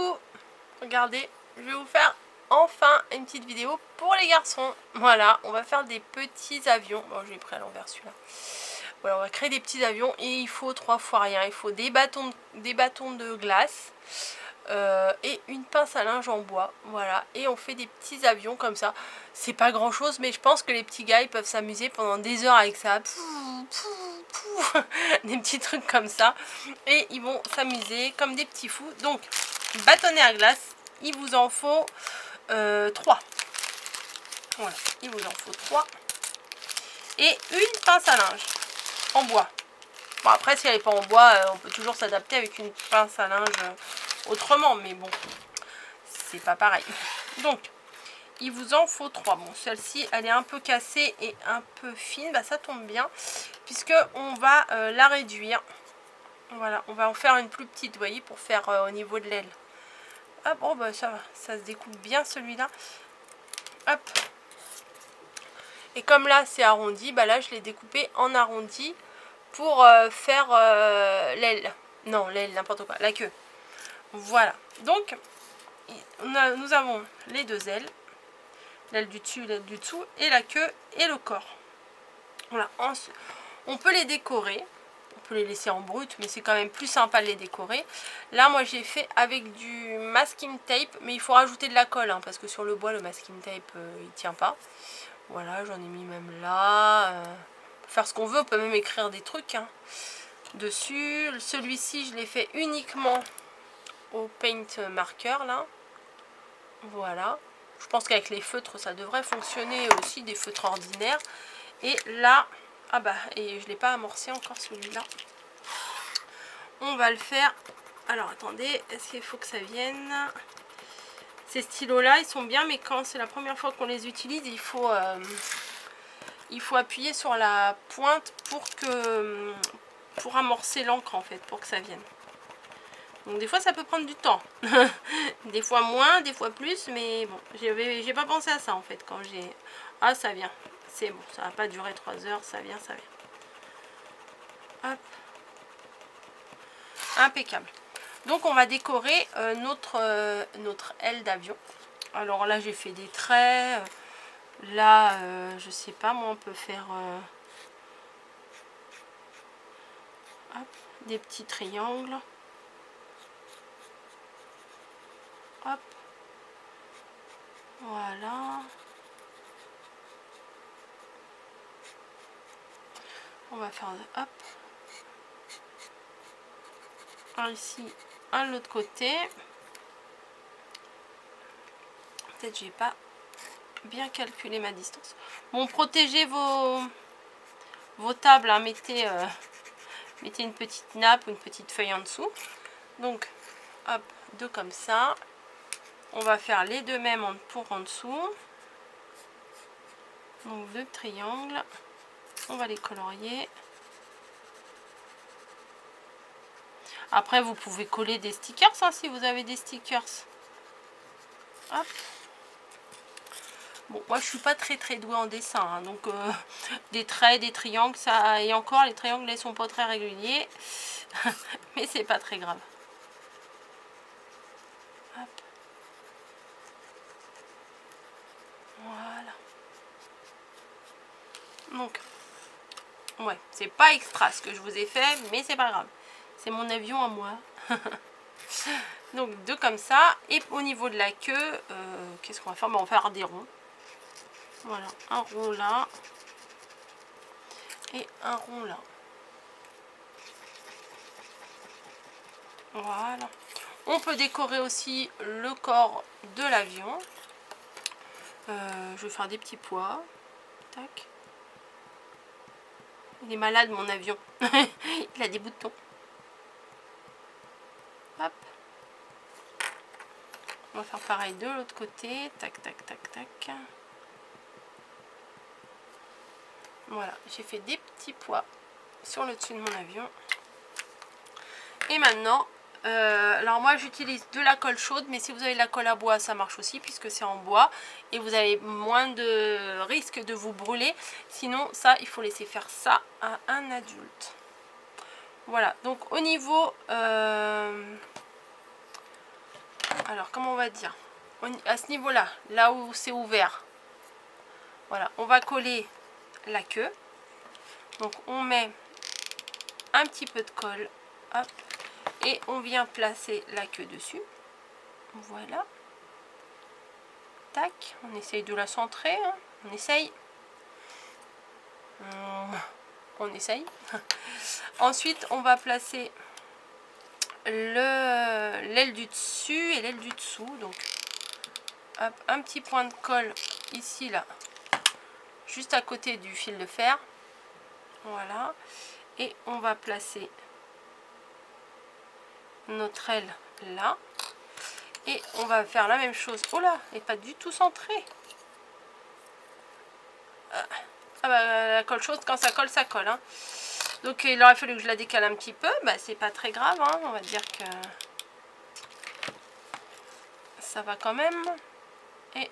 Coucou, regardez, je vais vous faire enfin une petite vidéo pour les garçons. Voilà, on va faire des petits avions. Bon, je l'ai pris à l'envers celui-là. Voilà, on va créer des petits avions et il faut 3 fois rien. Il faut des bâtons de glace et une pince à linge en bois. Voilà, et on fait des petits avions comme ça. C'est pas grand chose, mais je pense que les petits gars ils peuvent s'amuser pendant des heures avec ça. Des petits trucs comme ça. Et ils vont s'amuser comme des petits fous. Donc, bâtonnet à glace, il vous en faut 3. Voilà, il vous en faut 3. Et une pince à linge en bois. Bon, après, si elle n'est pas en bois, on peut toujours s'adapter avec une pince à linge autrement. Mais bon, c'est pas pareil. Donc, il vous en faut 3. Bon, celle-ci, elle est un peu cassée et un peu fine. Bah, ça tombe bien, puisque on va la réduire. Voilà, on va en faire une plus petite, vous voyez, pour faire au niveau de l'aile. Hop, oh bah ça va, ça se découpe bien celui-là. Hop. Et comme là c'est arrondi, bah là je l'ai découpé en arrondi pour faire l'aile. Non, l'aile, n'importe quoi, la queue. Voilà. Donc, nous avons les deux ailes. L'aile du dessus, l'aile du dessous, et la queue et le corps. Voilà. On peut les décorer. On peut les laisser en brut, mais c'est quand même plus sympa de les décorer. Là, moi, j'ai fait avec du masking tape, mais il faut rajouter de la colle, hein, parce que sur le bois, le masking tape, il tient pas. Voilà, j'en ai mis même là. On peut faire ce qu'on veut, on peut même écrire des trucs hein, dessus. Celui-ci, je l'ai fait uniquement au paint marker, là. Voilà. Je pense qu'avec les feutres, ça devrait fonctionner aussi, des feutres ordinaires. Et là... Ah bah, et je ne l'ai pas amorcé encore celui-là. On va le faire. Alors attendez, est-ce qu'il faut que ça vienne? Ces stylos-là, ils sont bien, mais quand c'est la première fois qu'on les utilise, il faut appuyer sur la pointe pour amorcer l'encre en fait, pour que ça vienne. Donc des fois ça peut prendre du temps. Des fois moins, des fois plus, mais bon, j'ai pas pensé à ça en fait quand j'ai... Ah ça vient. C'est bon, ça va pas durer 3 heures, ça vient, ça vient. Hop. Impeccable. Donc on va décorer notre aile d'avion. Alors là j'ai fait des traits. Là je sais pas, moi on peut faire hop, des petits triangles. Hop. Voilà. On va faire hop. Un ici, un de l'autre côté. Peut-être j'ai pas bien calculé ma distance. Bon, protégez vos tables, hein. Mettez une petite nappe ou une petite feuille en dessous. Donc, hop, deux comme ça. On va faire les deux mêmes pour en dessous. Donc, deux triangles. On va les colorier. Après, vous pouvez coller des stickers hein, si vous avez des stickers. Hop. Bon, moi je suis pas très douée en dessin, hein, donc des traits, des triangles, ça, et encore les triangles ils sont pas très réguliers, mais c'est pas très grave. Hop. Voilà. Donc, ouais, c'est pas extra ce que je vous ai fait, mais c'est pas grave. C'est mon avion à moi. Donc deux comme ça, et au niveau de la queue, qu'est-ce qu'on va faire? Bon, on va faire des ronds. Voilà, un rond là et un rond là. Voilà. On peut décorer aussi le corps de l'avion. Je vais faire des petits pois. Tac. Il est malade mon avion. Il a des boutons. Hop. On va faire pareil de l'autre côté. Tac, tac, tac, tac. Voilà, j'ai fait des petits pois sur le dessus de mon avion. Et maintenant, alors moi j'utilise de la colle chaude, mais si vous avez de la colle à bois, ça marche aussi puisque c'est en bois et vous avez moins de risque de vous brûler. Sinon, ça, il faut laisser faire ça à un adulte. Voilà, donc au niveau alors comment on va dire, à ce niveau-là, là où c'est ouvert, voilà, on va coller la queue. Donc on met un petit peu de colle, hop, et on vient placer la queue dessus. Voilà. Tac, on essaye de la centrer, hein. On essaye. On essaye. Ensuite, on va placer l'aile du dessus et l'aile du dessous. Donc, hop, un petit point de colle ici, là, juste à côté du fil de fer. Voilà. Et on va placer notre aile là. Et on va faire la même chose. Oh là, elle n'est pas du tout centrée. Ah bah, la colle chaude, quand ça colle, hein. Donc il aurait fallu que je la décale un petit peu. Bah c'est pas très grave, hein. On va dire que ça va quand même. Et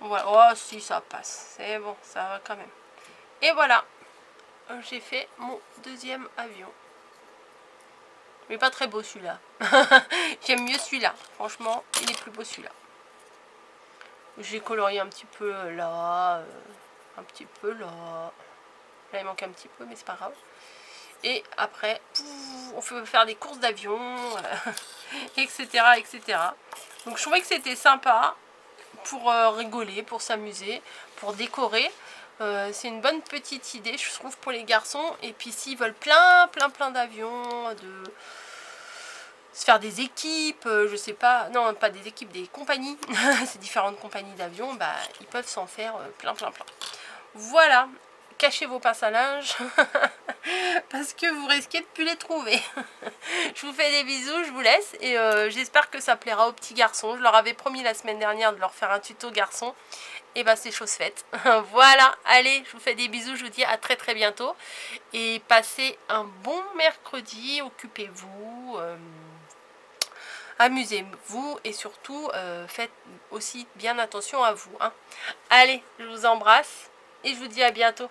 voilà. Oh si, ça passe. C'est bon, ça va quand même. Et voilà. J'ai fait mon deuxième avion. Mais pas très beau celui-là. J'aime mieux celui-là. Franchement, il est plus beau celui-là. J'ai colorié un petit peu là. Un petit peu là. Là il manque un petit peu, mais c'est pas grave. Et après, on peut faire des courses d'avion, etc., etc. Donc je trouvais que c'était sympa pour rigoler, pour s'amuser, pour décorer. C'est une bonne petite idée, je trouve, pour les garçons. Et puis s'ils veulent plein d'avions, de se faire des équipes, je sais pas, non pas des équipes, des compagnies, c'est différentes compagnies d'avions, bah ils peuvent s'en faire plein. Voilà, cachez vos pinces à linge parce que vous risquez de plus les trouver. Je vous fais des bisous, je vous laisse et j'espère que ça plaira aux petits garçons. Je leur avais promis la semaine dernière de leur faire un tuto garçon. Et bah c'est chose faite. Voilà, allez, je vous fais des bisous, je vous dis à très bientôt. Et passez un bon mercredi, occupez-vous, amusez-vous et surtout faites aussi bien attention à vous, hein. Allez, je vous embrasse et je vous dis à bientôt.